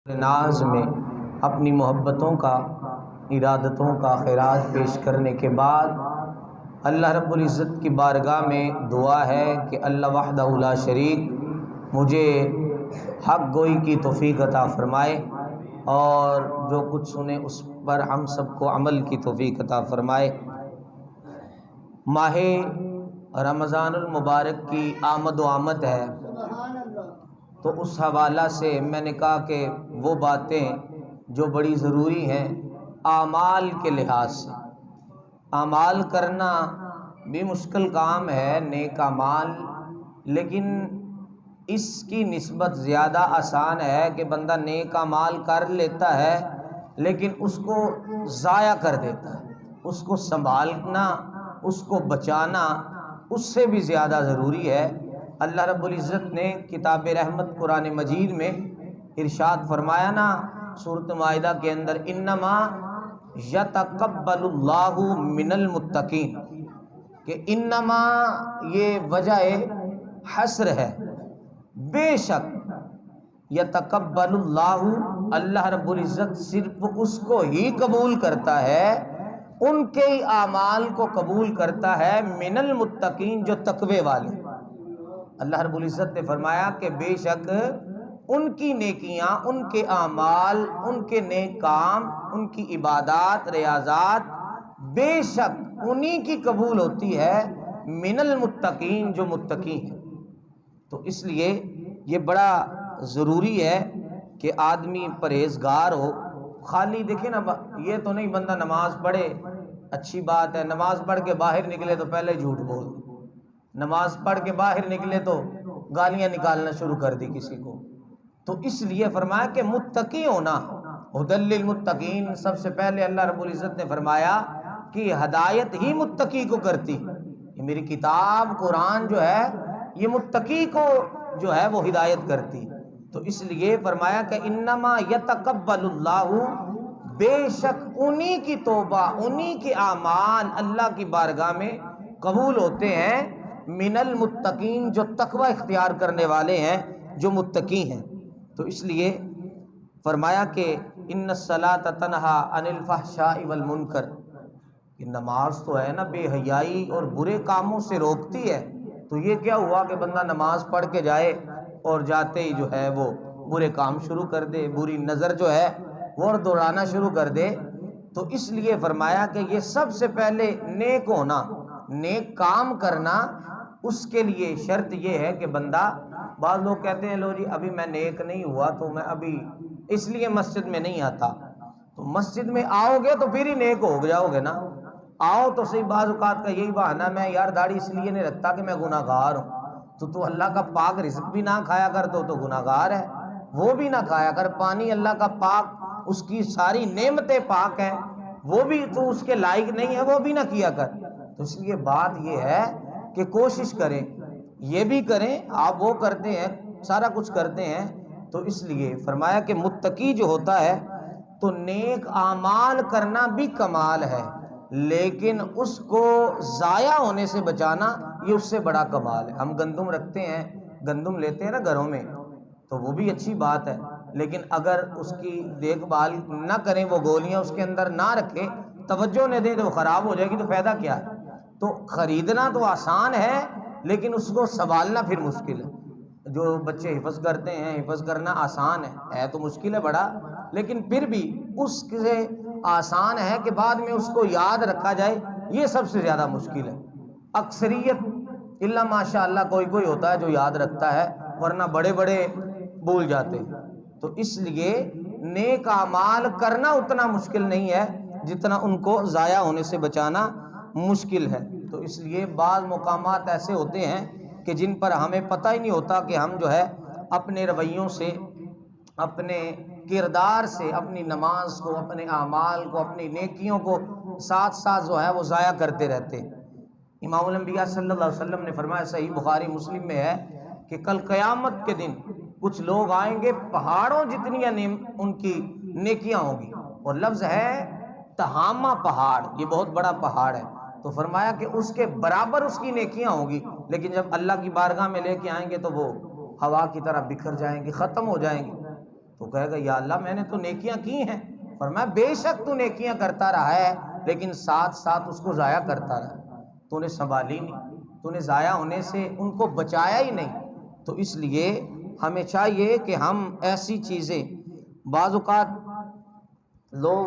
ناز میں اپنی محبتوں کا، ارادتوں کا خراج پیش کرنے کے بعد اللہ رب العزت کی بارگاہ میں دعا ہے کہ اللہ وحدہ لا شریک مجھے حق گوئی کی توفیق عطا فرمائے اور جو کچھ سنے اس پر ہم سب کو عمل کی توفیق عطا فرمائے۔ ماہ رمضان المبارک کی آمد و آمد ہے، تو اس حوالہ سے میں نے کہا کہ وہ باتیں جو بڑی ضروری ہیں اعمال کے لحاظ سے، اعمال کرنا بھی مشکل کام ہے، نیک اعمال، لیکن اس کی نسبت زیادہ آسان ہے کہ بندہ نیک اعمال کر لیتا ہے لیکن اس کو ضائع کر دیتا ہے۔ اس کو سنبھالنا، اس کو بچانا اس سے بھی زیادہ ضروری ہے۔ اللہ رب العزت نے کتاب رحمت قرآن مجید میں ارشاد فرمایا نا، سورۃ مائدہ کے اندر، انما یتقبل اللہ من المتقین، کہ انما یہ وجہ حصر ہے، بے شک یتقبل اللہ، اللہ رب العزت صرف اس کو ہی قبول کرتا ہے، ان کے اعمال کو قبول کرتا ہے، من المتقین، جو تقوی والے۔ اللہ رب العزت نے فرمایا کہ بے شک ان کی نیکیاں، ان کے اعمال، ان کے نیک کام، ان کی عبادات، ریاضات، بے شک انہی کی قبول ہوتی ہے، من المتقین، جو متقی ہیں۔ تو اس لیے یہ بڑا ضروری ہے کہ آدمی پرہیزگار ہو۔ خالی دیکھیں نا، یہ تو نہیں بندہ نماز پڑھے، اچھی بات ہے، نماز پڑھ کے باہر نکلے تو پہلے جھوٹ بول، نماز پڑھ کے باہر نکلے تو گالیاں نکالنا شروع کر دی کسی کو۔ تو اس لیے فرمایا کہ متقی ہونا، ھدی للمتقین، سب سے پہلے اللہ رب العزت نے فرمایا کہ ہدایت ہی متقی کو کرتی، یہ میری کتاب قرآن جو ہے یہ متقی کو جو ہے وہ ہدایت کرتی۔ تو اس لیے فرمایا کہ انما یتقبل اللہ، بے شک انہی کی توبہ، انہی کے اعمال اللہ کی بارگاہ میں قبول ہوتے ہیں، من المتقین، جو تقوی اختیار کرنے والے ہیں، جو متقی ہیں۔ تو اس لیے فرمایا کہ ان الصلاۃ تنہی عن الفحشاء والمنکر، کہ نماز تو ہے نا بے حیائی اور برے کاموں سے روکتی ہے۔ تو یہ کیا ہوا کہ بندہ نماز پڑھ کے جائے اور جاتے ہی جو ہے وہ برے کام شروع کر دے، بری نظر جو ہے وہ دوڑانا شروع کر دے۔ تو اس لیے فرمایا کہ یہ سب سے پہلے نیک ہونا، نیک کام کرنا، اس کے لیے شرط یہ ہے کہ بندہ، بعض لوگ کہتے ہیں لو جی ابھی میں نیک نہیں ہوا تو میں ابھی اس لیے مسجد میں نہیں آتا۔ تو مسجد میں آؤ گے تو پھر ہی نیک ہو جاؤ گے نا، آؤ تو صحیح۔ بعض اوقات کا یہی بہانہ، میں یار داڑھی اس لیے نہیں رکھتا کہ میں گناہ گار ہوں۔ تو اللہ کا پاک رزق بھی نہ کھایا کر تو گناہ گار ہے، وہ بھی نہ کھایا کر، پانی اللہ کا پاک، اس کی ساری نعمتیں پاک ہیں، وہ بھی تو اس کے لائق نہیں ہے، وہ بھی نہ کیا کر۔ تو اس لیے بات یہ ہے کہ کوشش کریں، یہ بھی کریں، آپ وہ کرتے ہیں، سارا کچھ کرتے ہیں۔ تو اس لیے فرمایا کہ متقی جو ہوتا ہے تو نیک اعمال کرنا بھی کمال ہے، لیکن اس کو ضائع ہونے سے بچانا یہ اس سے بڑا کمال ہے۔ ہم گندم رکھتے ہیں، گندم لیتے ہیں نا گھروں میں، تو وہ بھی اچھی بات ہے، لیکن اگر اس کی دیکھ بھال نہ کریں، وہ گولیاں اس کے اندر نہ رکھیں، توجہ نہ دیں تو وہ خراب ہو جائے گی، تو فائدہ کیا ہے؟ تو خریدنا تو آسان ہے لیکن اس کو سنبھالنا پھر مشکل ہے۔ جو بچے حفظ کرتے ہیں، حفظ کرنا آسان ہے تو مشکل ہے بڑا، لیکن پھر بھی اس سے آسان ہے کہ بعد میں اس کو یاد رکھا جائے، یہ سب سے زیادہ مشکل ہے۔ اکثریت الا ماشاء اللہ کوئی ہوتا ہے جو یاد رکھتا ہے، ورنہ بڑے بڑے بھول جاتے ہیں۔ تو اس لیے نیک اعمال کرنا اتنا مشکل نہیں ہے جتنا ان کو ضائع ہونے سے بچانا مشکل ہے۔ تو اس لیے بعض مقامات ایسے ہوتے ہیں کہ جن پر ہمیں پتہ ہی نہیں ہوتا کہ ہم جو ہے اپنے رویوں سے، اپنے کردار سے، اپنی نماز کو، اپنے اعمال کو، اپنی نیکیوں کو ساتھ ساتھ جو ہے وہ ضائع کرتے رہتے ہیں۔ امام الانبیاء صلی اللہ علیہ وسلم نے فرمایا، صحیح بخاری مسلم میں ہے، کہ کل قیامت کے دن کچھ لوگ آئیں گے، پہاڑوں جتنی ان کی نیکیاں ہوں گی، اور لفظ ہے تہامہ پہاڑ، یہ بہت بڑا پہاڑ ہے۔ تو فرمایا کہ اس کے برابر اس کی نیکیاں ہوں گی، لیکن جب اللہ کی بارگاہ میں لے کے آئیں گے تو وہ ہوا کی طرح بکھر جائیں گی، ختم ہو جائیں گی۔ تو کہے گا یا اللہ میں نے تو نیکیاں کی ہیں۔ فرمایا بے شک تو نیکیاں کرتا رہا ہے، لیکن ساتھ ساتھ اس کو ضائع کرتا رہا، تو نے سنبھالی نہیں، تو نے ضائع ہونے سے ان کو بچایا ہی نہیں۔ تو اس لیے ہمیں چاہیے کہ ہم ایسی چیزیں، بعض اوقات لوگ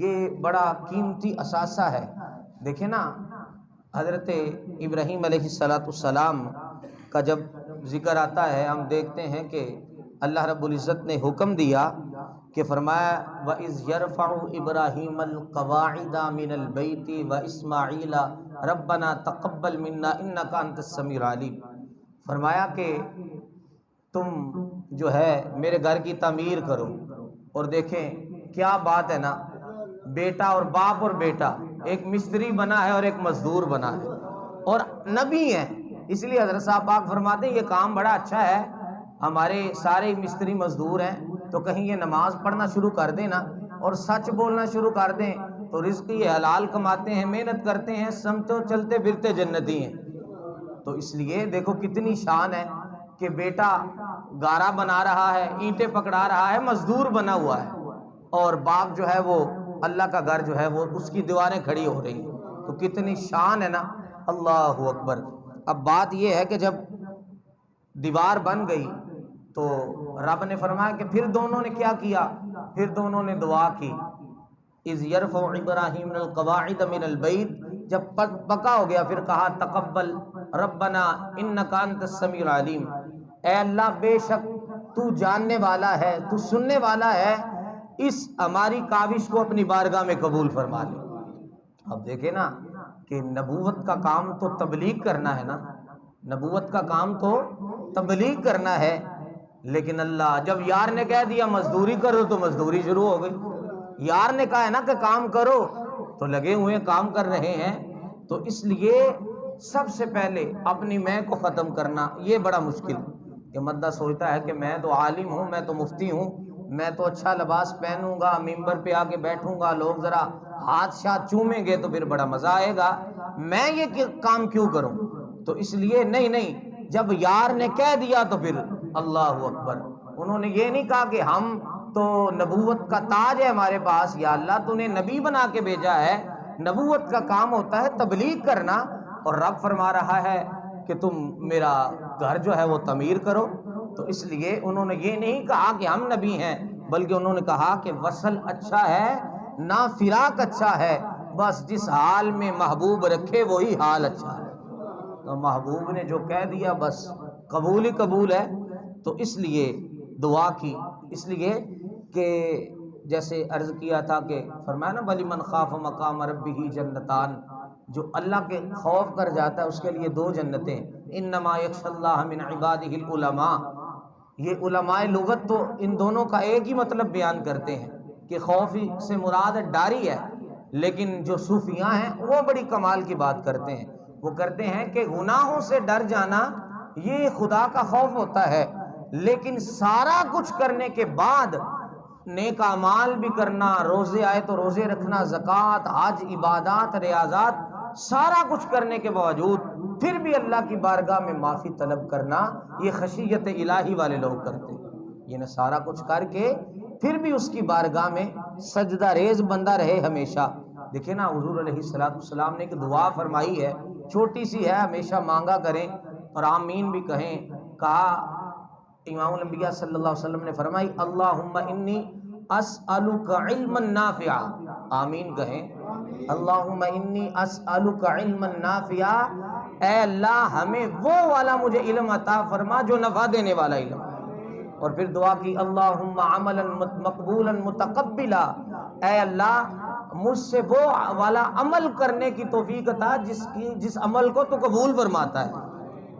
یہ بڑا قیمتی اثاثہ ہے، دیکھیں نا حضرت ابراہیم علیہ السلام کا جب ذکر آتا ہے، ہم دیکھتے ہیں کہ اللہ رب العزت نے حکم دیا کہ فرمایا وَإِذْ يَرْفَعُ إِبْرَاهِيمَ الْقَوَاعِدَ مِنَ الْبَيْتِ وَإِسْمَاعِيلَ رَبَّنَا تَقَبَّلْ مِنَّا إِنَّكَ أَنْتَ السَّمِيعُ الْعَلِيمُ۔ فرمایا کہ تم جو ہے میرے گھر کی تعمیر کرو، اور دیکھیں کیا بات ہے نا، بیٹا اور باپ اور بیٹا، ایک مستری بنا ہے اور ایک مزدور بنا ہے، اور نبی ہیں۔ اس لیے حضرت صاحب پاک فرماتے ہیں یہ کام بڑا اچھا ہے، ہمارے سارے مستری مزدور ہیں، تو کہیں یہ نماز پڑھنا شروع کر دیں نا اور سچ بولنا شروع کر دیں تو رزق یہ حلال کماتے ہیں، محنت کرتے ہیں، سمجھو چلتے پھرتے جنتی ہیں۔ تو اس لیے دیکھو کتنی شان ہے کہ بیٹا گارا بنا رہا ہے، اینٹیں پکڑا رہا ہے، مزدور بنا ہوا ہے، اور باپ جو ہے وہ اللہ کا گھر جو ہے وہ اس کی دیواریں کھڑی ہو رہی ہیں، تو کتنی شان ہے نا، اللہ اکبر۔ اب بات یہ ہے کہ جب دیوار بن گئی تو رب نے فرمایا کہ پھر دونوں نے کیا کیا، پھر دونوں نے دعا کی، اذ یرفع ابراہیم القواعد من البیت، جب پکا ہو گیا پھر کہا تقبل ربنا انک انت السمیع العلیم، اے اللہ بے شک تو جاننے والا ہے، تو سننے والا ہے، اس ہماری کاوش کو اپنی بارگاہ میں قبول فرما لے۔ اب دیکھیں نا کہ نبوت کا کام تو تبلیغ کرنا ہے نا، نبوت کا کام تو تبلیغ کرنا ہے، لیکن اللہ جب یار نے کہہ دیا مزدوری کرو تو مزدوری شروع ہو گئی، یار نے کہا ہے نا کہ کام کرو تو لگے ہوئے کام کر رہے ہیں۔ تو اس لیے سب سے پہلے اپنی میں کو ختم کرنا یہ بڑا مشکل، کہ مدہ سوچتا ہے کہ میں تو عالم ہوں، میں تو مفتی ہوں، میں تو اچھا لباس پہنوں گا، ممبر پہ آ کے بیٹھوں گا، لوگ ذرا ہاتھ شاتھ چومیں گے تو پھر بڑا مزہ آئے گا، میں یہ کام کیوں کروں؟ تو اس لیے نہیں، جب یار نے کہہ دیا تو پھر اللہ اکبر۔ انہوں نے یہ نہیں کہا کہ ہم تو نبوت کا تاج ہے ہمارے پاس، یا اللہ تو نے نبی بنا کے بھیجا ہے، نبوت کا کام ہوتا ہے تبلیغ کرنا، اور رب فرما رہا ہے کہ تم میرا گھر جو ہے وہ تعمیر کرو۔ تو اس لیے انہوں نے یہ نہیں کہا کہ ہم نبی ہیں، بلکہ انہوں نے کہا کہ وصل اچھا ہے نہ فراق اچھا ہے، بس جس حال میں محبوب رکھے وہی حال اچھا ہے۔ تو محبوب نے جو کہہ دیا بس قبول ہی قبول ہے۔ تو اس لیے دعا کی، اس لیے کہ جیسے عرض کیا تھا کہ فرمایا نا وَلِمَنْ خَافَ مَقَامَ رَبِّهِ جنتان، جو اللہ کے خوف کر جاتا ہے اس کے لیے دو جنتیں، انما یخشی اللہ من عبادہ العلماء۔ یہ علماء لغت تو ان دونوں کا ایک ہی مطلب بیان کرتے ہیں کہ خوف سے مراد ڈاری ہے، لیکن جو صوفیاء ہیں وہ بڑی کمال کی بات کرتے ہیں، وہ کرتے ہیں کہ گناہوں سے ڈر جانا یہ خدا کا خوف ہوتا ہے، لیکن سارا کچھ کرنے کے بعد نیک اعمال بھی کرنا، روزے آئے تو روزے رکھنا، زکوٰۃ، حج، عبادات، ریاضات، سارا کچھ کرنے کے باوجود پھر بھی اللہ کی بارگاہ میں معافی طلب کرنا، یہ خشیت الہی والے لوگ کرتے ہیں۔ یہ نہ سارا کچھ کر کے پھر بھی اس کی بارگاہ میں سجدہ ریز بندہ رہے ہمیشہ۔ دیکھیں نا حضور علیہ السلام نے ایک دعا فرمائی ہے، چھوٹی سی ہے، ہمیشہ مانگا کریں اور آمین بھی کہیں۔ کہا امام الانبیاء صلی اللہ علیہ وسلم نے فرمائی اللہم انی اسألک علما نافعا، آمین کہیں، اللہم انی اسألک علما نافعا، اے اللہ ہمیں وہ والا مجھے علم عطا فرما جو نفع دینے والا علم۔ اور پھر دعا کی اللہم عملا مقبولا متقبلا، اے اللہ مجھ سے وہ والا عمل کرنے کی توفیق عطا جس عمل کو تو قبول فرماتا ہے،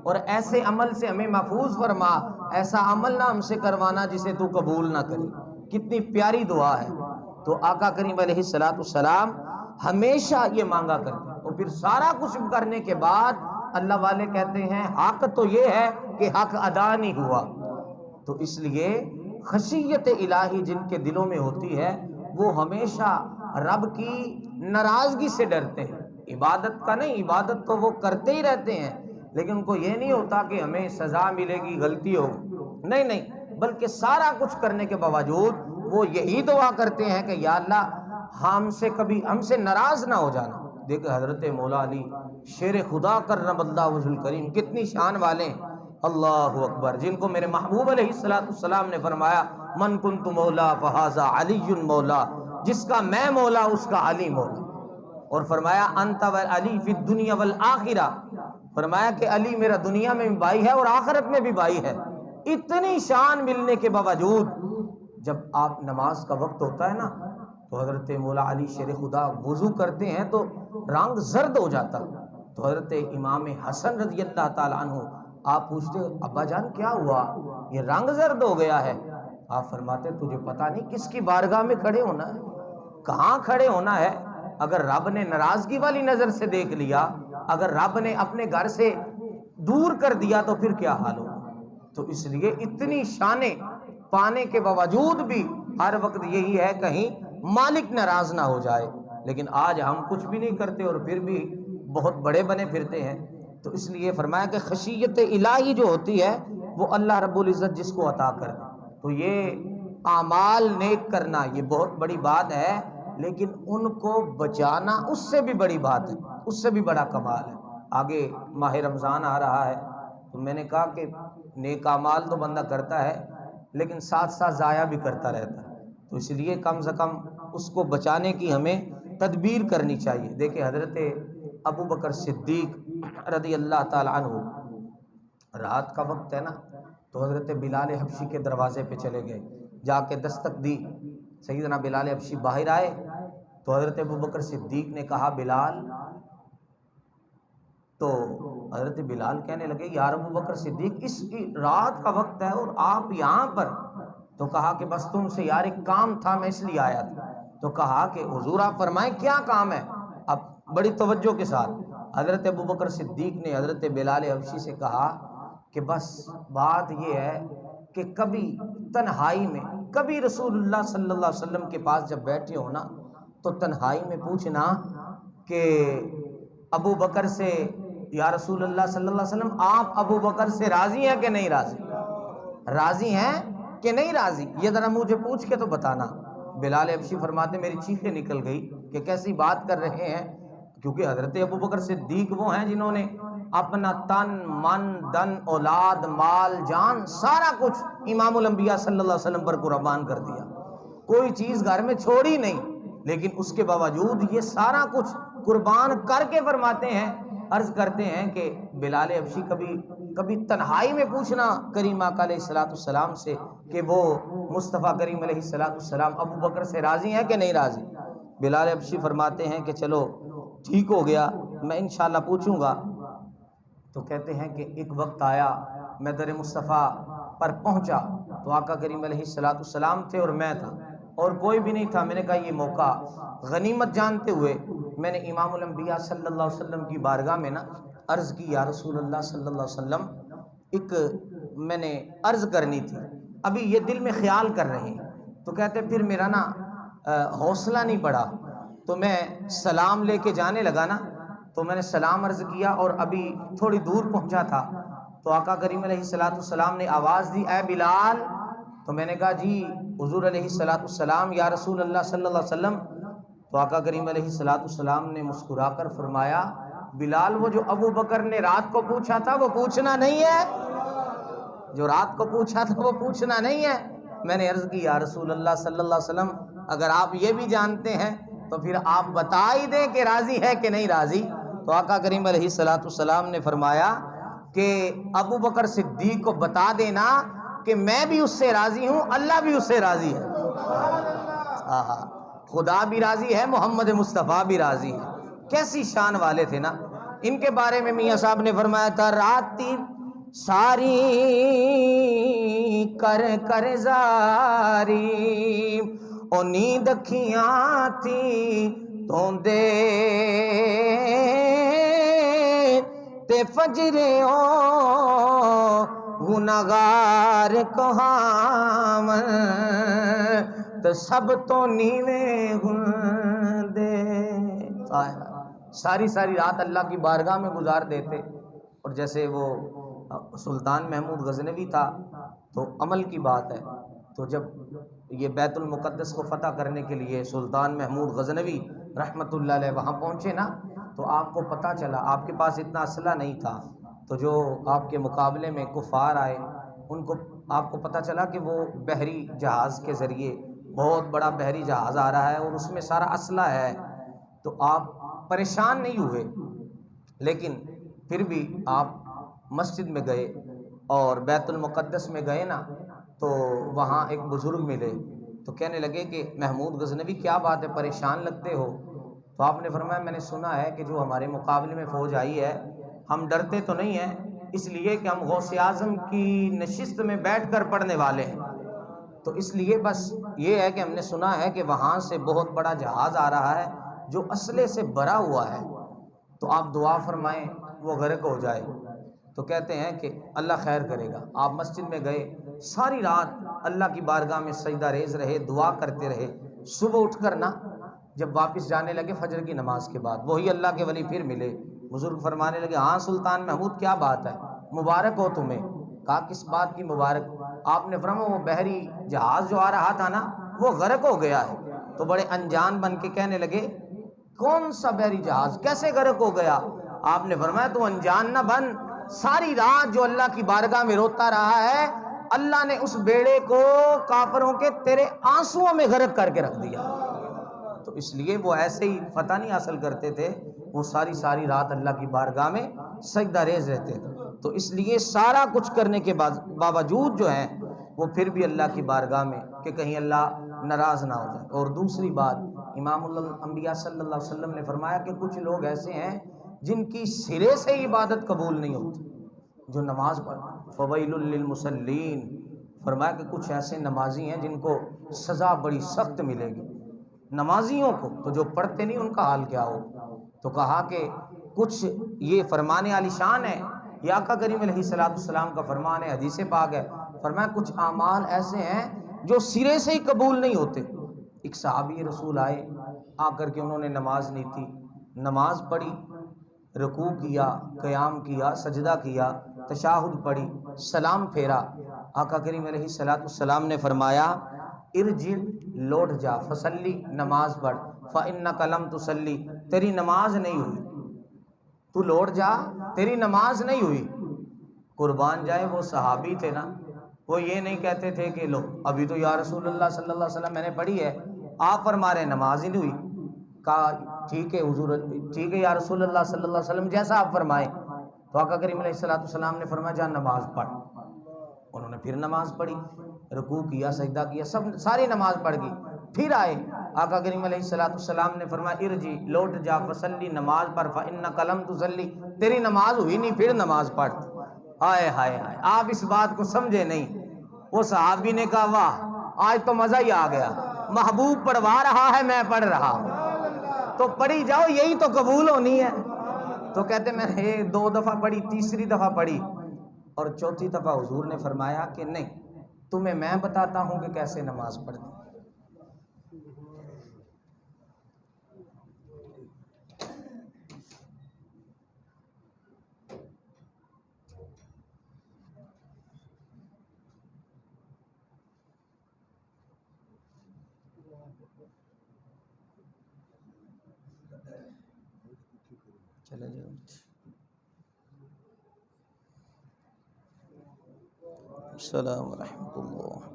اور ایسے عمل سے ہمیں محفوظ فرما، ایسا عمل نہ ہم سے کروانا جسے تو قبول نہ کرے۔ کتنی پیاری دعا ہے۔ تو آقا کریم علیہ السلام ہمیشہ یہ مانگا کرتے ہیں، اور پھر سارا کچھ کرنے کے بعد اللہ والے کہتے ہیں حق تو یہ ہے کہ حق ادا نہیں ہوا۔ تو اس لیے خشیت الہی جن کے دلوں میں ہوتی ہے وہ ہمیشہ رب کی ناراضگی سے ڈرتے ہیں، عبادت کا نہیں، عبادت تو وہ کرتے ہی رہتے ہیں، لیکن ان کو یہ نہیں ہوتا کہ ہمیں سزا ملے گی، غلطی ہوگی، نہیں، بلکہ سارا کچھ کرنے کے باوجود وہ یہی دعا کرتے ہیں کہ یا اللہ ہم سے ناراض نہ ہو جانا۔ دیکھیں حضرت مولا علی شیر خدا کرم اللہ وجہ الکریم کتنی شان والے ہیں، اللہ اکبر، جن کو میرے محبوب علیہ السلام نے فرمایا من کنت مولا فہذا علی مولا، جس کا میں مولا اس کا علی مولا، اور فرمایا انت علی فی الدنیا والآخرہ، فرمایا کہ علی میرا دنیا میں بھی بھائی ہے اور آخرت میں بھی بھائی ہے۔ اتنی شان ملنے کے باوجود جب آپ نماز کا وقت ہوتا ہے نا تو حضرت مولا علی شیر خدا وضو کرتے ہیں تو رنگ زرد ہو جاتا، تو حضرت امام حسن رضی اللہ تعالیٰ عنہ آپ پوچھتے ابا جان کیا ہوا یہ رنگ زرد ہو گیا ہے؟ آپ فرماتے تجھے پتہ نہیں کس کی بارگاہ میں کھڑے ہونا ہے، کہاں کھڑے ہونا ہے؟ اگر رب نے ناراضگی والی نظر سے دیکھ لیا، اگر رب نے اپنے گھر سے دور کر دیا تو پھر کیا حال ہوگا؟ تو اس لیے اتنی شانیں پانے کے باوجود بھی ہر وقت یہی ہے کہیں مالک ناراض نہ ہو جائے، لیکن آج ہم کچھ بھی نہیں کرتے اور پھر بھی بہت بڑے بنے پھرتے ہیں۔ تو اس لیے فرمایا کہ خشیت الہی جو ہوتی ہے وہ اللہ رب العزت جس کو عطا کر دے، تو یہ اعمال نیک کرنا یہ بہت بڑی بات ہے، لیکن ان کو بچانا اس سے بھی بڑی بات ہے، اس سے بھی بڑا کمال ہے۔ آگے ماہ رمضان آ رہا ہے تو میں نے کہا کہ نیک اعمال تو بندہ کرتا ہے لیکن ساتھ ساتھ ضائع بھی کرتا رہتا ہے، تو اس لیے کم سے کم اس کو بچانے کی ہمیں تدبیر کرنی چاہیے۔ دیکھیں حضرت ابو بکر صدیق رضی اللہ تعالی عنہ، رات کا وقت ہے نا تو حضرت بلال حبشی کے دروازے پہ چلے گئے، جا کے دستک دی، سیدنا بلال حبشی باہر آئے تو حضرت ابو بکر صدیق نے کہا بلال، تو حضرت بلال کہنے لگے یار ابو بکر صدیق اس رات کا وقت ہے اور آپ یہاں پر؟ تو کہا کہ بس تم سے یار ایک کام تھا میں اس لیے آیا تھا۔ تو کہا کہ حضور آپ فرمائیں کیا کام ہے؟ اب بڑی توجہ کے ساتھ حضرت ابو بکر صدیق نے حضرت بلال حبشی سے کہا کہ بس بات یہ ہے کہ کبھی تنہائی میں، کبھی رسول اللہ صلی اللہ علیہ وسلم کے پاس جب بیٹھے ہو نا تو تنہائی میں پوچھنا کہ ابو بکر سے یا رسول اللہ صلی اللہ علیہ وسلم آپ ابو بکر سے راضی ہیں کہ نہیں راضی، راضی ہیں کہ نہیں راضی، یہ ذرا مجھے پوچھ کے تو بتانا۔ بلال حبشی فرماتے میری چیخیں نکل گئی کہ کیسی بات کر رہے ہیں، کیونکہ حضرت ابو بکر صدیق وہ ہیں جنہوں نے اپنا تن من دن اولاد مال جان سارا کچھ امام الانبیاء صلی اللہ علیہ وسلم پر قربان کر دیا، کوئی چیز گھر میں چھوڑی نہیں، لیکن اس کے باوجود یہ سارا کچھ قربان کر کے فرماتے ہیں، عرض کرتے ہیں کہ بلال حبشی کبھی تنہائی میں پوچھنا کریم آقا علیہ الصلوۃ والسلام سے کہ وہ مصطفیٰ کریم علیہ الصلوۃ والسلام ابو بکر سے راضی ہیں کہ نہیں راضی۔ بلال حبشی فرماتے ہیں کہ چلو ٹھیک ہو گیا میں انشاءاللہ پوچھوں گا۔ تو کہتے ہیں کہ ایک وقت آیا میں در مصطفیٰ پر پہنچا تو آقا کریم علیہ الصلوۃ والسلام تھے اور میں تھا اور کوئی بھی نہیں تھا۔ میں نے کہا یہ موقع غنیمت جانتے ہوئے میں نے امام الانبیاء صلی اللہ علیہ وسلم کی بارگاہ میں نا عرض کی یا رسول اللہ صلی اللہ علیہ وسلم ایک میں نے عرض کرنی تھی، ابھی یہ دل میں خیال کر رہے ہیں۔ تو کہتے پھر میرا نا حوصلہ نہیں بڑھا تو میں سلام لے کے جانے لگا نا تو میں نے سلام عرض کیا اور ابھی تھوڑی دور پہنچا تھا تو آقا کریم علیہ الصلوۃ والسلام نے آواز دی اے بلال، تو میں نے کہا جی حضور علیہ الصلوۃ والسلام یا رسول اللہ صلی اللہ علیہ وسلم۔ تو آقا کریم علیہ الصلوۃ والسلام نے مسکرا کر فرمایا بلال وہ جو ابو بکر نے رات کو پوچھا تھا وہ پوچھنا نہیں ہے، جو رات کو پوچھا تھا وہ پوچھنا نہیں ہے۔ میں نے عرض کی یا رسول اللہ صلی اللہ علیہ وسلم اگر آپ یہ بھی جانتے ہیں تو پھر آپ بتا ہی دیں کہ راضی ہے کہ نہیں راضی۔ تو آقا کریم علیہ الصلوۃ والسلام نے فرمایا کہ ابو بکر صدیق کو بتا دینا کہ میں بھی اس سے راضی ہوں، اللہ بھی اس سے راضی ہے، خدا بھی راضی ہے، محمد مصطفیٰ بھی راضی ہے۔ کیسی شان والے تھے نا۔ ان کے بارے میں میاں صاحب نے فرمایا تھا راتی ساری کر کر زاری او نیند کھیاں تھی توندے تے فجرے او گناہگار کوہام تو سب تو نیویں گندے۔ ساری رات اللہ کی بارگاہ میں گزار دیتے، اور جیسے وہ سلطان محمود غزنوی تھا تو عمل کی بات ہے۔ تو جب یہ بیت المقدس کو فتح کرنے کے لیے سلطان محمود غزنوی رحمۃ اللہ علیہ وہاں پہنچے نا، تو آپ کو پتہ چلا آپ کے پاس اتنا اسلحہ نہیں تھا، تو جو آپ کے مقابلے میں کفار آئے ان کو آپ کو پتہ چلا کہ وہ بحری جہاز کے ذریعے بہت بڑا بحری جہاز آ رہا ہے اور اس میں سارا اسلحہ ہے، تو آپ پریشان نہیں ہوئے، لیکن پھر بھی آپ مسجد میں گئے اور بیت المقدس میں گئے نا، تو وہاں ایک بزرگ ملے، تو کہنے لگے کہ محمود غزنوی کیا بات ہے، پریشان لگتے ہو؟ تو آپ نے فرمایا میں نے سنا ہے کہ جو ہمارے مقابلے میں فوج آئی ہے، ہم ڈرتے تو نہیں ہیں، اس لیے کہ ہم غوث اعظم کی نشست میں بیٹھ کر پڑھنے والے ہیں، تو اس لیے بس یہ ہے کہ ہم نے سنا ہے کہ وہاں سے بہت بڑا جہاز آ رہا ہے جو اسلحے سے بھرا ہوا ہے، تو آپ دعا فرمائیں وہ غرق ہو جائے۔ تو کہتے ہیں کہ اللہ خیر کرے گا۔ آپ مسجد میں گئے، ساری رات اللہ کی بارگاہ میں سجدہ ریز رہے، دعا کرتے رہے، صبح اٹھ کر نا جب واپس جانے لگے فجر کی نماز کے بعد وہی اللہ کے ولی پھر ملے، بزرگ فرمانے لگے ہاں سلطان محمود کیا بات ہے، مبارک ہو تمہیں۔ کہا کس بات کی مبارک؟ آپ نے فرمایا وہ بحری جہاز جو آ رہا تھا نا وہ غرق ہو گیا ہے۔ تو بڑے انجان بن کے کہنے لگے کون سا بحری جہاز، کیسے غرق ہو گیا؟ آپ نے فرمایا تو انجان نہ بن، ساری رات جو اللہ کی بارگاہ میں روتا رہا ہے، اللہ نے اس بیڑے کو کافروں کے تیرے آنسوؤں میں غرق کر کے رکھ دیا۔ تو اس لیے وہ ایسے ہی فتح نہیں حاصل کرتے تھے، وہ ساری رات اللہ کی بارگاہ میں سجدہ ریز رہتے تھے، تو اس لیے سارا کچھ کرنے کے باوجود جو ہیں وہ پھر بھی اللہ کی بارگاہ میں کہ کہیں اللہ ناراض نہ ہو جائے۔ اور دوسری بات، امام الانبیاء صلی اللہ علیہ وسلم نے فرمایا کہ کچھ لوگ ایسے ہیں جن کی سرے سے عبادت قبول نہیں ہوتی، جو نماز پڑھ فویل للمصلین، فرمایا کہ کچھ ایسے نمازی ہیں جن کو سزا بڑی سخت ملے گی، نمازیوں کو، تو جو پڑھتے نہیں ان کا حال کیا ہو؟ تو کہا کہ کچھ یہ فرمان عالی شان ہے، یہ آقا کریم علیہ الصلوۃ والسلام کا فرمان ہے، حدیث پاک ہے، فرمایا کچھ اعمال ایسے ہیں جو سرے سے ہی قبول نہیں ہوتے۔ ایک صحابی رسول آئے، آ کر کے انہوں نے نماز نہیں تھی، نماز پڑھی، رکوع کیا، قیام کیا، سجدہ کیا، تشہد پڑھی، سلام پھیرا، آقا کریم علیہ الصلوۃ والسلام نے فرمایا ارجع، لوٹ جا، فصلی، نماز پڑھ، فإنک لم تصلی، تیری نماز نہیں ہوئی، تو لوٹ جا، تیری نماز نہیں ہوئی۔ قربان جائے وہ صحابی تھے نا، وہ یہ نہیں کہتے تھے کہ لو ابھی تو یا رسول اللہ صلی اللہ علیہ وسلم میں نے پڑھی ہے، آپ فرما رہے نماز ہی نہیں ہوئی۔ کہا ٹھیک ہے حضور، ٹھیک ہے یا رسول اللہ صلی اللہ علیہ وسلم جیسا آپ فرمائیں۔ تو آقا کریم علیہ الصلوۃ والسلام نے فرمایا جا نماز پڑھ، انہوں نے پھر نماز پڑھی، رکوع کیا، سجدہ کیا، ساری نماز پڑھ گئی، پھر آئے، آقا کریم علیہ الصلوۃ والسلام نے فرمایا ارجع، لوٹ جا، فصلی، نماز پڑھ، فإنک لم تصلی، تیری نماز ہوئی نہیں، پھر نماز پڑھ۔ ہائے ہائے ہائے، آپ اس بات کو سمجھے نہیں۔ وہ صحابی نے کہا واہ آج تو مزہ ہی آ گیا، محبوب پڑھوا رہا ہے میں پڑھ رہا ہوں، تو پڑھی جاؤ، یہی تو قبول ہونی ہے۔ تو کہتے میں نے 2 دفعہ پڑھی، تیسری دفعہ پڑھی، اور چوتھی دفعہ حضور نے فرمایا کہ نہیں، تمہیں میں بتاتا ہوں کہ کیسے نماز پڑھنی۔ چلے جاؤ۔ السلام ورحمۃ اللہ۔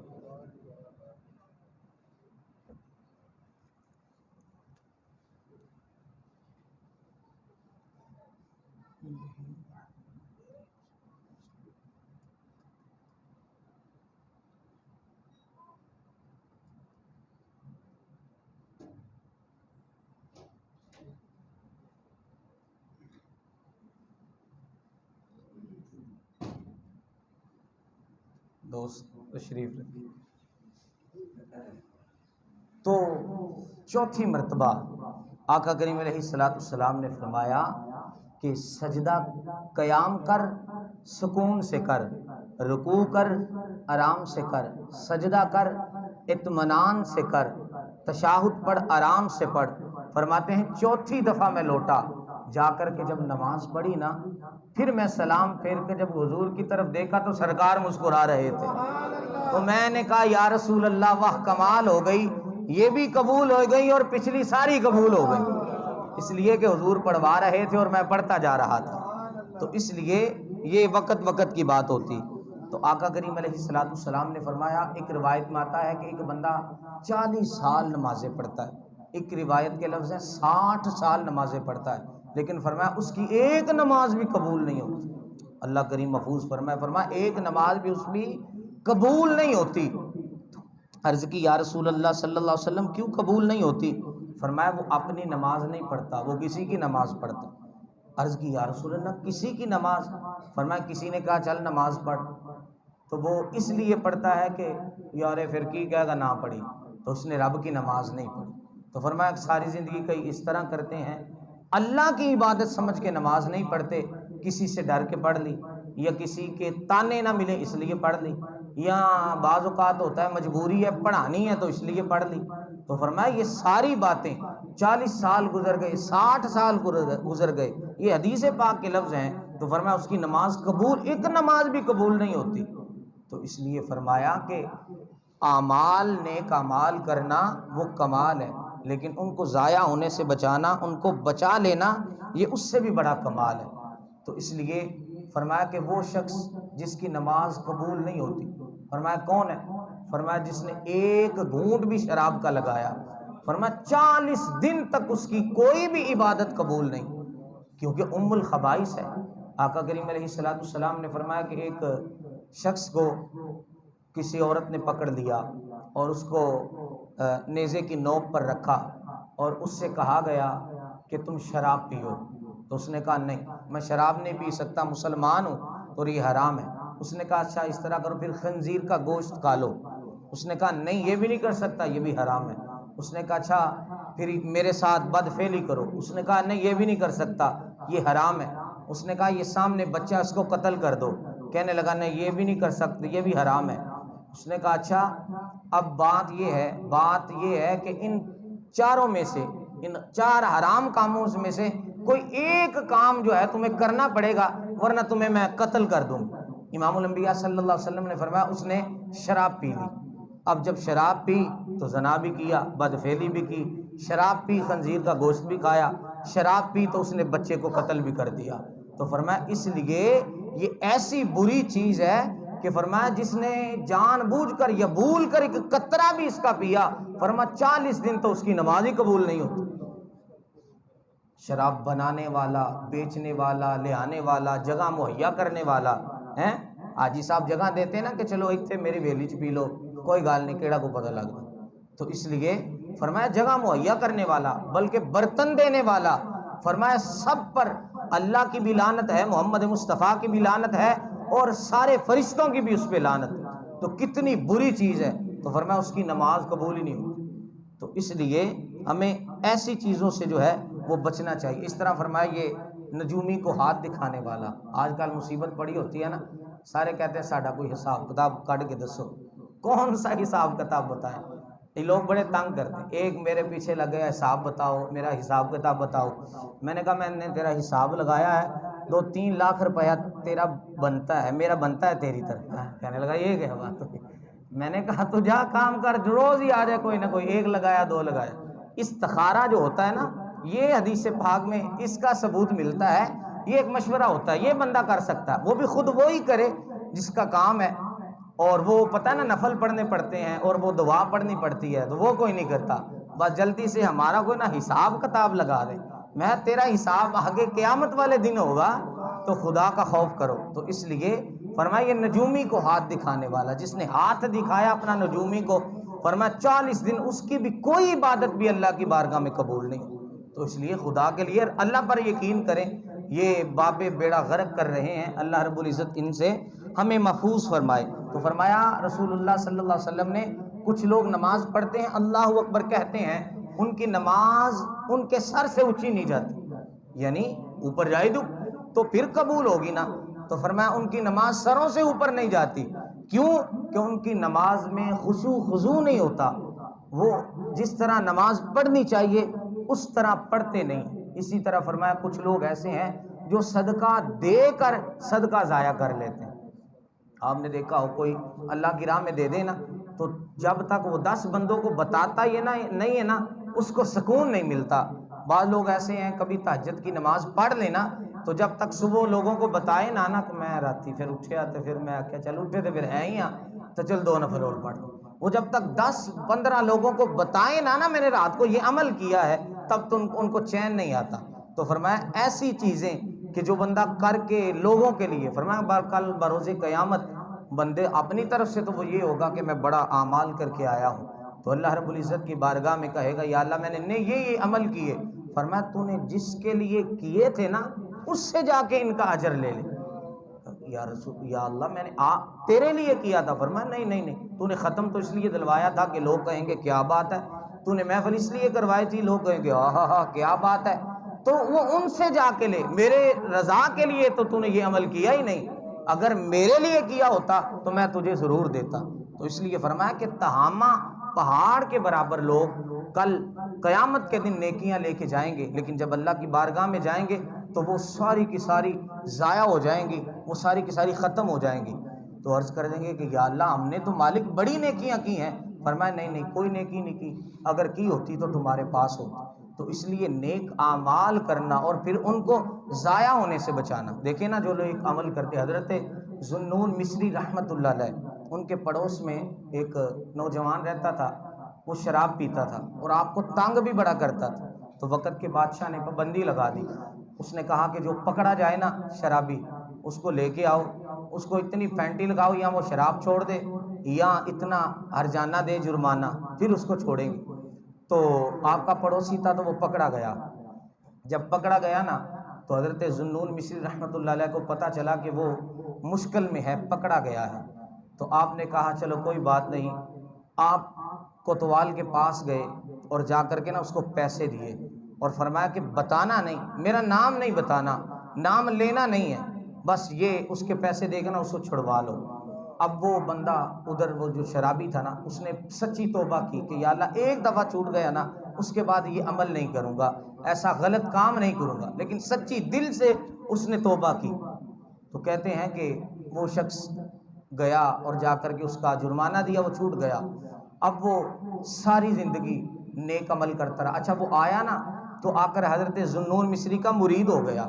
دوست تشریف رکھیے۔ تو چوتھی مرتبہ آقا کریم علیہ الصلوۃ والسلام نے فرمایا کہ سجدہ قیام کر، سکون سے کر، رکوع کر، آرام سے کر، سجدہ کر، اطمینان سے کر، تشہد پڑھ، آرام سے پڑھ۔ فرماتے ہیں چوتھی دفعہ میں لوٹا، جا کر کے جب نماز پڑھی نا، پھر میں سلام پھیر کے جب حضور کی طرف دیکھا تو سرکار مسکرا رہے تھے، تو میں نے کہا یا رسول اللہ واہ کمال ہو گئی، یہ بھی قبول ہو گئی اور پچھلی ساری قبول ہو گئی، اس لیے کہ حضور پڑھوا رہے تھے اور میں پڑھتا جا رہا تھا، تو اس لیے یہ وقت وقت کی بات ہوتی۔ تو آقا کریم علیہ السلام نے فرمایا، ایک روایت میں آتا ہے کہ ایک بندہ 40 سال نمازیں پڑھتا ہے، ایک روایت کے لفظ ہیں 60 سال نمازیں پڑھتا ہے، لیکن فرمایا اس کی ایک نماز بھی قبول نہیں ہوتی۔ اللہ کریم محفوظ فرمایا ایک نماز بھی اس میں قبول نہیں ہوتی۔ عرض کی یا رسول اللہ صلی اللہ علیہ وسلم کیوں قبول نہیں ہوتی؟ فرمایا وہ اپنی نماز نہیں پڑھتا، وہ کسی کی نماز پڑھتا۔ عرض کی یا رسول اللہ کسی کی نماز؟ فرمایا کسی نے کہا چل نماز پڑھ، تو وہ اس لیے پڑھتا ہے کہ یار پھر کی کہے گا نہ پڑھی، تو اس نے رب کی نماز نہیں پڑھی۔ تو فرمایا ساری زندگی کئی اس طرح کرتے ہیں، اللہ کی عبادت سمجھ کے نماز نہیں پڑھتے، کسی سے ڈر کے پڑھ لی، یا کسی کے تانے نہ ملے اس لیے پڑھ لی، یا بعض اوقات ہوتا ہے مجبوری ہے پڑھانی ہے تو اس لیے پڑھ لی۔ تو فرمایا یہ ساری باتیں 40 سال گزر گئے، 60 سال گزر گئے، یہ حدیث پاک کے لفظ ہیں، تو فرمایا اس کی نماز قبول، ایک نماز بھی قبول نہیں ہوتی۔ تو اس لیے فرمایا کہ اعمال نیک اعمال کرنا وہ کمال ہے، لیکن ان کو ضائع ہونے سے بچانا، ان کو بچا لینا، یہ اس سے بھی بڑا کمال ہے۔ تو اس لیے فرمایا کہ وہ شخص جس کی نماز قبول نہیں ہوتی، فرمایا کون ہے؟ فرمایا جس نے ایک گھونٹ بھی شراب کا لگایا، فرمایا 40 دن تک اس کی کوئی بھی عبادت قبول نہیں، کیونکہ ام الخبائث ہے۔ آقا کریم علیہ السلام نے فرمایا کہ ایک شخص کو کسی عورت نے پکڑ لیا اور اس کو نیزے کی نوک پر رکھا اور اس سے کہا گیا کہ تم شراب پیو، تو اس نے کہا نہیں میں شراب نہیں پی سکتا، مسلمان ہوں اور یہ حرام ہے۔ اس نے کہا اچھا اس طرح کرو پھر خنزیر کا گوشت کھا لو، اس نے کہا نہیں یہ بھی نہیں کر سکتا، یہ بھی حرام ہے۔ اس نے کہا اچھا پھر میرے ساتھ بدفعلی کرو، اس نے کہا نہیں یہ بھی نہیں کر سکتا، یہ حرام ہے۔ اس نے کہا یہ سامنے بچہ اس کو قتل کر دو، کہنے لگا نہیں یہ بھی نہیں کر سکتے، یہ بھی حرام ہے۔ اس نے کہا اچھا اب بات یہ ہے کہ ان چاروں میں سے، ان 4 حرام کاموں میں سے کوئی ایک کام جو ہے تمہیں کرنا پڑے گا ورنہ تمہیں میں قتل کر دوں۔ امام الانبیاء صلی اللہ علیہ وسلم نے فرمایا اس نے شراب پی لی۔ اب جب شراب پی تو زنا بھی کیا، بدفعلی بھی کی، شراب پی خنزیر کا گوشت بھی کھایا، شراب پی تو اس نے بچے کو قتل بھی کر دیا۔ تو فرمایا اس لیے یہ ایسی بری چیز ہے کہ فرمایا جس نے جان بوجھ کر یا بھول کر ایک قطرہ بھی اس کا پیا، فرمایا 40 دن تو اس کی نماز ہی قبول نہیں ہوتی۔ شراب بنانے والا، بیچنے والا، لے آنے والا، جگہ مہیا کرنے والا ہیں، حاجی صاحب جگہ دیتے ہیں نا کہ چلو ایک تھے میری ویلی چ پی لو، کوئی گال نہیں کیڑا کو پتہ لگتا، تو اس لیے فرمایا جگہ مہیا کرنے والا بلکہ برتن دینے والا، فرمایا سب پر اللہ کی بھی لعنت ہے، محمد مصطفیٰ کی بھی لعنت ہے اور سارے فرشتوں کی بھی اس پہ لعنت ہے۔ تو کتنی بری چیز ہے، تو فرمایا اس کی نماز قبول ہی نہیں ہوتی۔ تو اس لیے ہمیں ایسی چیزوں سے جو ہے وہ بچنا چاہیے۔ اس طرح فرمایا یہ نجومی کو ہاتھ دکھانے والا، آج کل مصیبت پڑی ہوتی ہے نا، سارے کہتے ہیں ساڈا کوئی حساب کتاب کٹ کے دسو، کون سا حساب کتاب بتائیں؟ یہ لوگ بڑے تنگ کرتے ہیں، ایک میرے پیچھے لگے حساب بتاؤ، میرا حساب کتاب بتاؤ۔ میں نے کہا میں نے تیرا حساب لگایا ہے، 2-3 لاکھ روپیہ تیرا بنتا ہے، میرا بنتا ہے تیری طرف۔ کہنے لگا یہ کیا بات ہوئی؟ میں نے کہا تو جا کام کر، روز ہی آ جائے کوئی نہ کوئی، 1 لگایا 2 لگایا۔ استخارہ جو ہوتا ہے نا، یہ حدیث پاک میں اس کا ثبوت ملتا ہے، یہ ایک مشورہ ہوتا ہے، یہ بندہ کر سکتا ہے، وہ بھی خود وہی کرے جس کا کام ہے، اور وہ پتہ ہے نا نفل پڑھنے پڑتے ہیں اور وہ دعا پڑھنی پڑتی ہے تو وہ کوئی نہیں کرتا، بس جلدی سے ہمارا کوئی نہ حساب کتاب لگا دے۔ میں تیرا حساب آگے قیامت والے دن ہوگا تو خدا کا خوف کرو۔ تو اس لیے فرمایا یہ نجومی کو ہاتھ دکھانے والا، جس نے ہاتھ دکھایا اپنا نجومی کو، فرمایا 40 دن اس کی بھی کوئی عبادت بھی اللہ کی بارگاہ میں قبول نہیں۔ تو اس لیے خدا کے لیے اللہ پر یقین کریں، یہ باب بیڑا غرق کر رہے ہیں، اللہ رب العزت ان سے ہمیں محفوظ فرمائے۔ تو فرمایا رسول اللہ صلی اللہ علیہ وسلم نے کچھ لوگ نماز پڑھتے ہیں اللہ اکبر کہتے ہیں، ان کی نماز ان کے سر سے اونچی نہیں جاتی، یعنی اوپر جائے تو پھر قبول ہوگی نا، تو فرمایا ان کی نماز سروں سے اوپر نہیں جاتی، کیوں کہ ان کی نماز میں خشوع خضوع نہیں ہوتا، وہ جس طرح نماز پڑھنی چاہیے اس طرح پڑھتے نہیں۔ اسی طرح فرمایا کچھ لوگ ایسے ہیں جو صدقہ دے کر صدقہ ضائع کر لیتے ہیں۔ آپ نے دیکھا ہو کوئی اللہ کی راہ میں دے دے نا تو جب تک وہ 10 بندوں کو بتاتا یہ نہیں ہے نا اس کو سکون نہیں ملتا۔ بعض لوگ ایسے ہیں کبھی تہجد کی نماز پڑھ لینا تو جب تک صبح لوگوں کو بتائے نا کہ میں راتی پھر اٹھے آتے پھر میں کیا چل اٹھے تو پھر ہے ہی تو چل 2 نفل اور پڑھ، وہ جب تک 10-15 لوگوں کو بتائے نا میں نے رات کو یہ عمل کیا ہے تب تو ان کو چین نہیں آتا۔ تو فرمایا ایسی چیزیں کہ جو بندہ کر کے لوگوں کے لیے، فرمایا کل بروز قیامت بندے اپنی طرف سے تو وہ یہ ہوگا کہ میں بڑا اعمال کر کے آیا ہوں، تو اللہ رب العزت کی بارگاہ میں کہے گا یا اللہ میں نے یہ عمل کیے۔ فرمایا تو نے جس کے لیے کیے تھے نا اس سے جا کے ان کا اجر لے لے۔ یا اللہ میں نے تیرے لیے کیا تھا۔ فرمایا نہیں تو نے ختم تو اس لیے دلوایا تھا کہ لوگ کہیں گے کیا بات ہے، تو نے محفل اس لیے کروائی تھی لوگ کہیں گے ہاں کیا بات ہے، تو وہ ان سے جا کے لے، میرے رضا کے لیے تو نے یہ عمل کیا ہی نہیں، اگر میرے لیے کیا ہوتا تو میں تجھے ضرور دیتا۔ تو اس لیے فرمایا کہ تہامہ پہاڑ کے برابر لوگ کل قیامت کے دن نیکیاں لے کے جائیں گے، لیکن جب اللہ کی بارگاہ میں جائیں گے تو وہ ساری کی ساری ضائع ہو جائیں گی، وہ ساری کی ساری ختم ہو جائیں گی۔ تو عرض کر دیں گے کہ یا اللہ ہم نے تو مالک بڑی نیکیاں کی ہیں۔ فرمایا نہیں کوئی نیکی نہیں کی، اگر کی ہوتی تو تمہارے پاس ہوتی۔ تو اس لیے نیک اعمال کرنا اور پھر ان کو ضائع ہونے سے بچانا۔ دیکھیں نا جو لوگ عمل کرتے، حضرت ذوالنون مصری رحمۃ اللہ علیہ، ان کے پڑوس میں ایک نوجوان رہتا تھا، وہ شراب پیتا تھا اور آپ کو تنگ بھی بڑا کرتا تھا۔ تو وقت کے بادشاہ نے پابندی لگا دی، اس نے کہا کہ جو پکڑا جائے نا شرابی اس کو لے کے آؤ، اس کو اتنی پینٹی لگاؤ یا وہ شراب چھوڑ دے یا اتنا ہرجانہ دے جرمانہ، پھر اس کو چھوڑیں گے۔ تو آپ کا پڑوسی تھا تو وہ پکڑا گیا، جب پکڑا گیا نا تو حضرت ذوالنون مصری رحمۃ اللہ علیہ کو پتہ چلا کہ وہ مشکل میں ہے، پکڑا گیا ہے۔ تو آپ نے کہا چلو کوئی بات نہیں، آپ کوتوال کے پاس گئے اور جا کر کے نا اس کو پیسے دیے اور فرمایا کہ بتانا نہیں، میرا نام نہیں بتانا، نام لینا نہیں ہے، بس یہ اس کے پیسے دے کے نا اس کو چھڑوا لو۔ اب وہ بندہ ادھر وہ جو شرابی تھا نا اس نے سچی توبہ کی کہ یا اللہ ایک دفعہ چھوٹ گیا نا اس کے بعد یہ عمل نہیں کروں گا، ایسا غلط کام نہیں کروں گا، لیکن سچی دل سے اس نے توبہ کی۔ تو کہتے ہیں کہ وہ شخص گیا اور جا کر کے اس کا جرمانہ دیا، وہ چھوٹ گیا۔ اب وہ ساری زندگی نیک عمل کرتا رہا۔ اچھا وہ آیا نا تو آ کر حضرت ذوالنون مصری کا مرید ہو گیا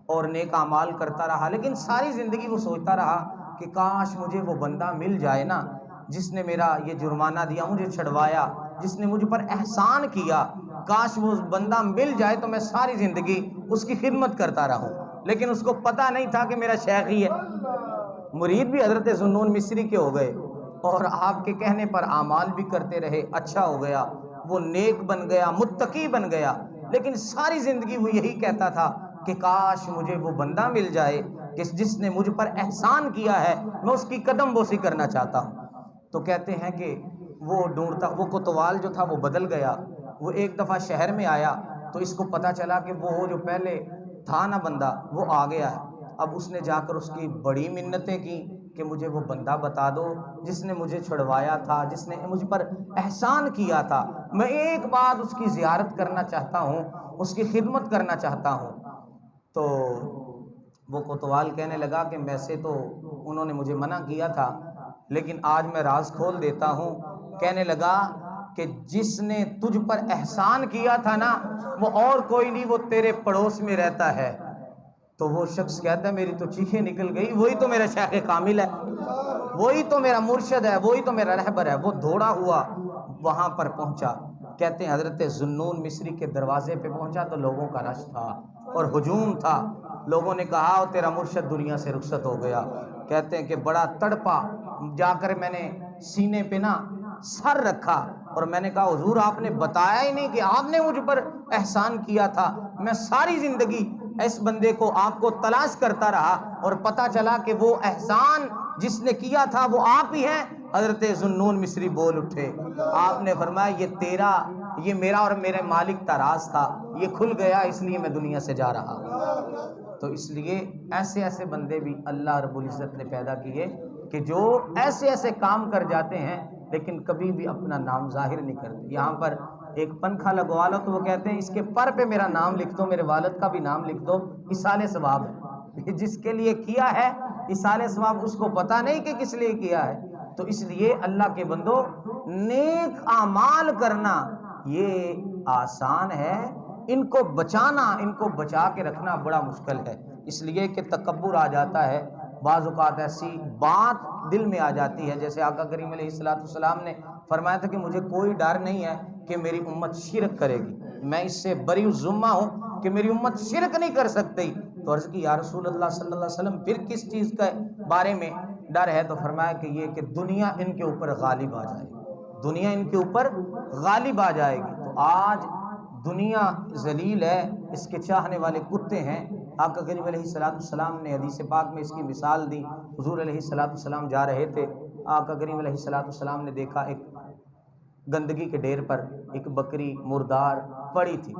اور نیک اعمال کرتا رہا، لیکن ساری زندگی وہ سوچتا رہا کہ کاش مجھے وہ بندہ مل جائے نا جس نے میرا یہ جرمانہ دیا، مجھے چھڑوایا، جس نے مجھ پر احسان کیا، کاش وہ بندہ مل جائے تو میں ساری زندگی اس کی خدمت کرتا رہوں۔ لیکن اس کو پتہ نہیں تھا کہ میرا شیخ ہی ہے۔ مرید بھی حضرت ذوالنون مصری کے ہو گئے اور آپ کے کہنے پر اعمال بھی کرتے رہے، اچھا ہو گیا، وہ نیک بن گیا، متقی بن گیا، لیکن ساری زندگی وہ یہی کہتا تھا کہ کاش مجھے وہ بندہ مل جائے کہ جس نے مجھ پر احسان کیا ہے، میں اس کی قدم بوسی کرنا چاہتا ہوں۔ تو کہتے ہیں کہ وہ ڈھونڈتا، وہ کوتوال جو تھا وہ بدل گیا، وہ ایک دفعہ شہر میں آیا تو اس کو پتہ چلا کہ وہ جو پہلے تھا نا بندہ وہ آ گیا ہے۔ اب اس نے جا کر اس کی بڑی منتیں کی کہ مجھے وہ بندہ بتا دو جس نے مجھے چھڑوایا تھا، جس نے مجھ پر احسان کیا تھا، میں ایک بار اس کی زیارت کرنا چاہتا ہوں، اس کی خدمت کرنا چاہتا ہوں۔ تو وہ کوتوال کہنے لگا کہ ویسے تو انہوں نے مجھے منع کیا تھا لیکن آج میں راز کھول دیتا ہوں۔ کہنے لگا کہ جس نے تجھ پر احسان کیا تھا نا وہ اور کوئی نہیں، وہ تیرے پڑوس میں رہتا ہے۔ تو وہ شخص کہتا ہے میری تو چیخیں نکل گئی، وہی تو میرا شیخ کامل ہے، وہی تو میرا مرشد ہے، وہی تو میرا رہبر ہے۔ وہ دوڑا ہوا وہاں پر پہنچا، کہتے ہیں حضرت ذوالنون مصری کے دروازے پہ پہنچا تو لوگوں کا رش تھا اور ہجوم تھا، لوگوں نے کہا تیرا مرشد دنیا سے رخصت ہو گیا۔ کہتے ہیں کہ بڑا تڑپا، جا کر میں نے سینے پہ نا سر رکھا اور میں نے کہا حضور آپ نے بتایا ہی نہیں کہ آپ نے مجھ پر احسان کیا تھا، میں ساری زندگی اس بندے کو آپ کو تلاش کرتا رہا اور پتہ چلا کہ وہ احسان جس نے کیا تھا وہ آپ ہی ہیں۔ حضرت ذوالنون مصری بول اٹھے، آپ نے فرمایا یہ تیرا، یہ میرا اور میرے مالک کا راز تھا، یہ کھل گیا اس لیے میں دنیا سے جا رہا۔ تو اس لیے ایسے ایسے بندے بھی اللہ رب العزت نے پیدا کیے کہ جو ایسے ایسے کام کر جاتے ہیں لیکن کبھی بھی اپنا نام ظاہر نہیں کرتے۔ یہاں پر ایک پنکھا لگوا لو تو وہ کہتے ہیں اس کے پر پہ میرا نام لکھ دو، میرے والد کا بھی نام لکھ دو، ایصال ثواب ہے۔ جس کے لیے کیا ہے ایصال ثواب، اس کو پتہ نہیں کہ کس لیے کیا ہے۔ تو اس لیے اللہ کے بندو، نیک اعمال کرنا یہ آسان ہے، ان کو بچانا، ان کو بچا کے رکھنا بڑا مشکل ہے۔ اس لیے کہ تکبر آ جاتا ہے، بعض اوقات ایسی بات دل میں آ جاتی ہے، جیسے آقا کریم علیہ السلام نے فرمایا تھا کہ مجھے کوئی ڈر نہیں ہے کہ میری امت شرک کرے گی، میں اس سے بری الذمہ ہوں کہ میری امت شرک نہیں کر سکتی۔ تو عرض کی یا رسول اللہ صلی اللہ علیہ وسلم پھر کس چیز کے بارے میں ڈر ہے؟ تو فرمایا کہ یہ کہ دنیا ان کے اوپر غالب آ جائے گی، دنیا ان کے اوپر غالب آ جائے گی۔ تو آج دنیا ذلیل ہے، اس کے چاہنے والے کتے ہیں۔ آقا کریم علیہ السلام نے حدیث پاک میں اس کی مثال دی۔ حضور علیہ السلام جا رہے تھے، آقا کریم علیہ السلام نے دیکھا ایک گندگی کے ڈھیر پر ایک بکری مردار پڑی تھی۔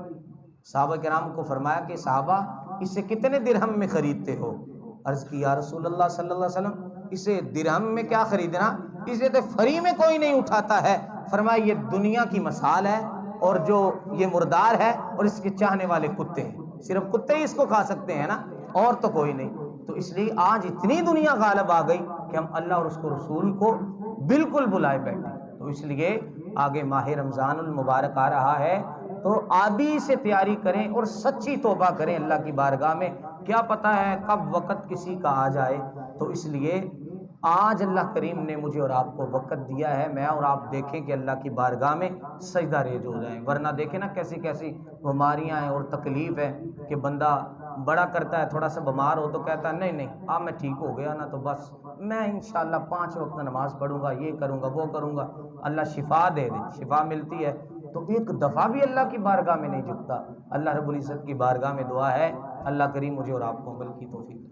صحابہ کرام کو فرمایا کہ صحابہ اسے کتنے درہم میں خریدتے ہو؟ عرض کی یا رسول اللہ صلی اللہ علیہ وسلم اسے درہم میں کیا خریدنا، اسے تو فری میں کوئی نہیں اٹھاتا ہے۔ فرمایا یہ دنیا کی مثال ہے، اور جو یہ مردار ہے اور اس کے چاہنے والے کتے ہیں، صرف کتے ہی اس کو کھا سکتے ہیں نا، اور تو کوئی نہیں۔ تو اس لیے آج اتنی دنیا غالب آ گئی کہ ہم اللہ اور اس کو رسول کو بالکل بلائے بیٹھے۔ تو اس لیے آگے ماہ رمضان المبارک آ رہا ہے، تو ابھی سے تیاری کریں اور سچی توبہ کریں اللہ کی بارگاہ میں، کیا پتہ ہے کب وقت کسی کا آ جائے۔ تو اس لیے آج اللہ کریم نے مجھے اور آپ کو وقت دیا ہے، میں اور آپ دیکھیں کہ اللہ کی بارگاہ میں سجدہ ریز ہو جائیں، ورنہ دیکھیں نا کیسی کیسی بیماریاں ہیں اور تکلیف ہے کہ بندہ بڑا کرتا ہے، تھوڑا سا بیمار ہو تو کہتا ہے نہیں نہیں اب میں ٹھیک ہو گیا نا تو بس میں انشاءاللہ 5 وقت نماز پڑھوں گا، یہ کروں گا وہ کروں گا، اللہ شفا دے دے، شفا ملتی ہے تو ایک دفعہ بھی اللہ کی بارگاہ میں نہیں جھکتا۔ اللہ رب العزت کی بارگاہ میں دعا ہے، اللہ کریم مجھے اور آپ کو عمل کی توفیق دے۔